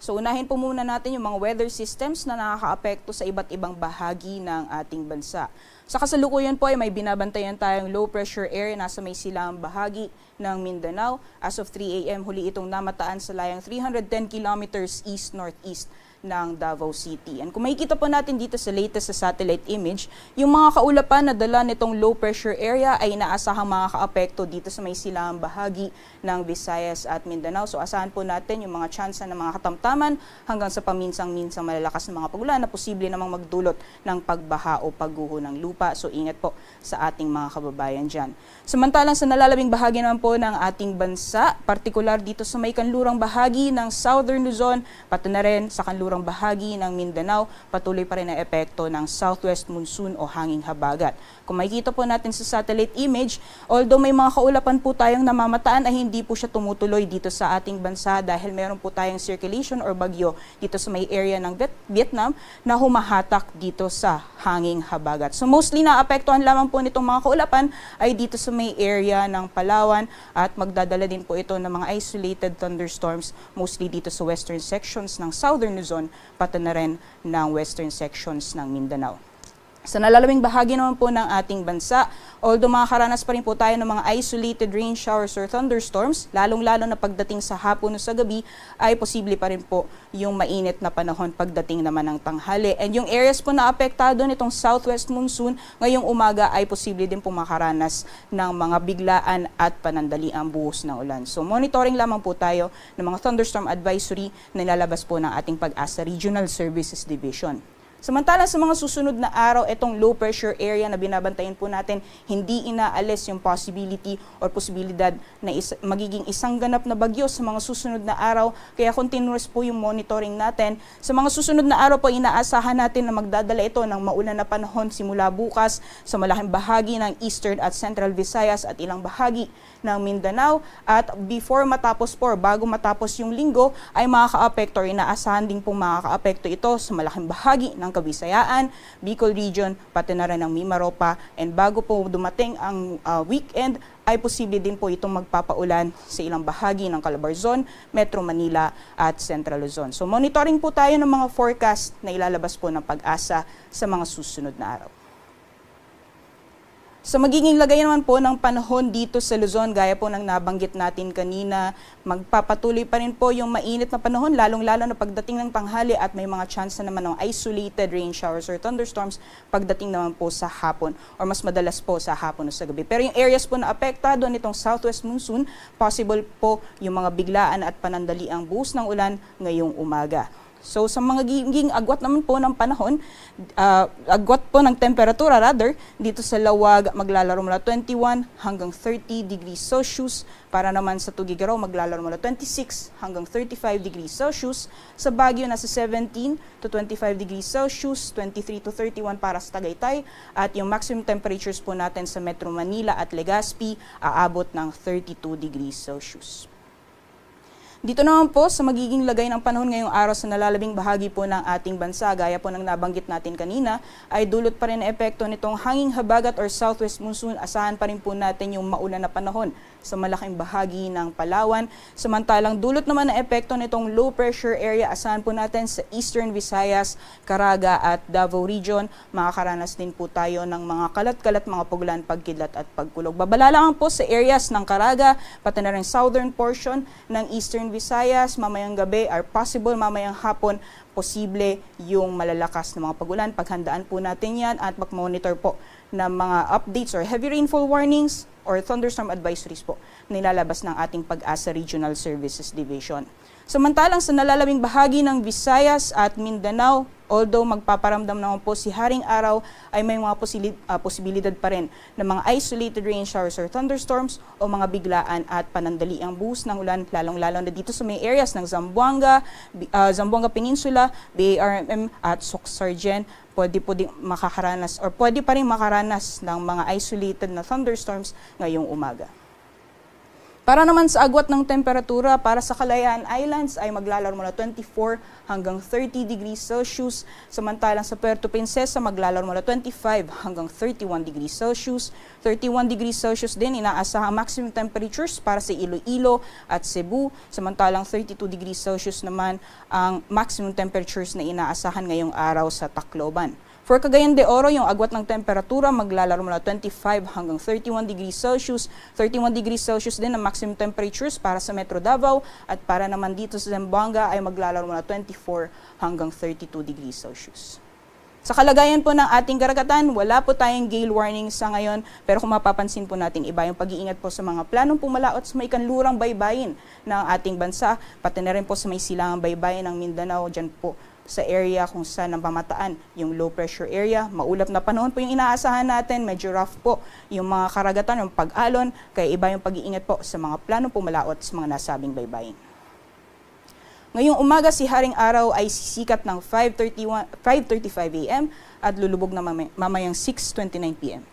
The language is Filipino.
So unahin po muna natin yung mga weather systems na nakakaapekto sa iba't ibang bahagi ng ating bansa. Sa kasalukuyan po ay may binabantayan tayong low pressure area nasa may silangang bahagi ng Mindanao. As of 3 a.m. huli itong namataan sa layang 310 kilometers east-northeast ng Davao City. And kung makikita po natin dito sa latest sa satellite image, yung mga kaulapan na dala nitong low pressure area ay inaasahang makakaapekto dito sa may silangang bahagi ng Visayas at Mindanao. So asahan po natin yung mga tsansa ng mga katamtaman hanggang sa paminsang-minsang malalakas na mga pagulan na posible namang magdulot ng pagbaha o pagguho ng lupa. So ingat po sa ating mga kababayan dyan. Samantalang sa nalalabing bahagi naman po ng ating bansa, partikular dito sa may kanlurang bahagi ng Southern Luzon, pati na rin sa kanlurang bahagi ng Mindanao, patuloy pa rin ang epekto ng southwest monsoon o hanging habagat. Kung makikita po natin sa satellite image, although may mga kaulapan po tayong namamataan ay hindi po siya tumutuloy dito sa ating bansa dahil meron po tayong circulation or bagyo dito sa may area ng Vietnam na humahatak dito sa hanging habagat. So mostly naapektuhan lamang po nitong mga kaulapan ay dito sa may area ng Palawan at magdadala din po ito ng mga isolated thunderstorms mostly dito sa western sections ng Southern Luzon pati na rin ng western sections ng Mindanao. Sa nalalabing bahagi naman po ng ating bansa, although makakaranas pa rin po tayo ng mga isolated rain showers or thunderstorms, lalong-lalo na pagdating sa hapon o sa gabi, ay posible pa rin po yung mainit na panahon pagdating naman ng tanghali. And yung areas po na apektado nitong southwest monsoon, ngayong umaga ay posible din po makaranas ng mga biglaan at panandaliang buhos ng ulan. So monitoring lamang po tayo ng mga thunderstorm advisory na nilalabas po ng ating Pag-asa Regional Services Division. Samantalang sa mga susunod na araw, itong low pressure area na binabantayan po natin, hindi inaalis yung possibility or posibilidad na magiging isang ganap na bagyo sa mga susunod na araw. Kaya continuous po yung monitoring natin. Sa mga susunod na araw po, inaasahan natin na magdadala ito ng maulan na panahon simula bukas sa malaking bahagi ng Eastern at Central Visayas at ilang bahagi ng Mindanao. At before matapos po, bago matapos yung linggo, ay makaka-apekto or inaasahan din pong makaka-apekto ito sa malaking bahagi ng Kabisayaan, Bicol Region, pati na rin ng Mimaropa. And bago po dumating ang weekend, ay posible din po itong magpapaulan sa ilang bahagi ng Calabarzon, Metro Manila at Central Luzon. So monitoring po tayo ng mga forecast na ilalabas po ng Pag-asa sa mga susunod na araw. Sa magiging lagay naman po ng panahon dito sa Luzon, gaya po ng nabanggit natin kanina, magpapatuloy pa rin po yung mainit na panahon, lalong-lalo na pagdating ng tanghali at may mga chance na naman ng isolated rain showers or thunderstorms pagdating naman po sa hapon or mas madalas po sa hapon o sa gabi. Pero yung areas po na apektado nitong southwest monsoon, possible po yung mga biglaan at panandaliang buhos ng ulan ngayong umaga. So sa mga giging agwat naman po ng panahon, agwat po ng temperatura rather, dito sa Lawag maglalaro mula 21 hanggang 30 degrees Celsius. Para naman sa Tugigaraw maglalaro mula 26 hanggang 35 degrees Celsius. Sa Baguio nasa 17 to 25 degrees Celsius, 23 to 31 para sa Tagaytay. At yung maximum temperatures po natin sa Metro Manila at Legazpi aabot ng 32 degrees Celsius. Dito naman po sa magiging lagay ng panahon ngayong araw sa nalalabing bahagi po ng ating bansa, gaya po ng nabanggit natin kanina, ay dulot pa rin na epekto nitong hanging habagat or southwest monsoon. Asahan pa rin po natin yung maulan na panahon sa malaking bahagi ng Palawan. Samantalang dulot naman na epekto nitong low pressure area, asahan po natin sa Eastern Visayas, Caraga at Davao Region. Makakaranas din po tayo ng mga kalat-kalat, mga pagulan, pagkidlat at pagkulog. Babala lang po sa areas ng Caraga, pati na rin southern portion ng Eastern Visayas, mamayang gabi or possible mamayang hapon, posible yung malalakas na mga pagulan. Paghandaan po natin yan at mag-monitor po ng mga updates or heavy rainfall warnings or thunderstorm advisories po nilalabas ng ating Pag-asa Regional Services Division. Samantalang sa nalalabing bahagi ng Visayas at Mindanao, although magpaparamdam naman po si Haring Araw, ay may mga posibilidad pa rin ng mga isolated rain showers or thunderstorms o mga biglaan at panandaliang buhos ng ulan, lalong-lalo na dito sa may areas ng Zamboanga Peninsula, BARMM at Soc-Sargen. Pwede pa rin makaranas ng mga isolated na thunderstorms ngayong umaga. Para naman sa agwat ng temperatura, para sa Kalayaan Islands ay maglalaro mula 24 hanggang 30 degrees Celsius. Samantalang sa Puerto Princesa, maglalaro mula 25 hanggang 31 degrees Celsius. 31 degrees Celsius din inaasahang maximum temperatures para sa Iloilo at Cebu. Samantalang 32 degrees Celsius naman ang maximum temperatures na inaasahan ngayong araw sa Tacloban. For Cagayan de Oro, yung agwat ng temperatura maglalaro mula 25 hanggang 31 degrees Celsius. 31 degrees Celsius din ang maximum temperatures para sa Metro Davao at para naman dito sa Zamboanga ay maglalaro mula 24 hanggang 32 degrees Celsius. Sa kalagayan po ng ating karagatan, wala po tayong gale warning sa ngayon, pero kung mapapansin po natin, iba yung pag-iingat po sa mga planong pumalaot sa may kanlurang baybayin ng ating bansa, pati na rin po sa may silangang baybayin ng Mindanao, dyan po sa area kung saan ang pamataan, yung low pressure area. Maulap na panahon po yung inaasahan natin, medyo rough po yung mga karagatan, yung pag-alon, kaya iba yung pag-iingat po sa mga planong pumalaot sa mga nasabing baybayin. Ngayong umaga, si Haring Araw ay sisikat ng 5:35 a.m. at lulubog na mamayang 6:29 p.m.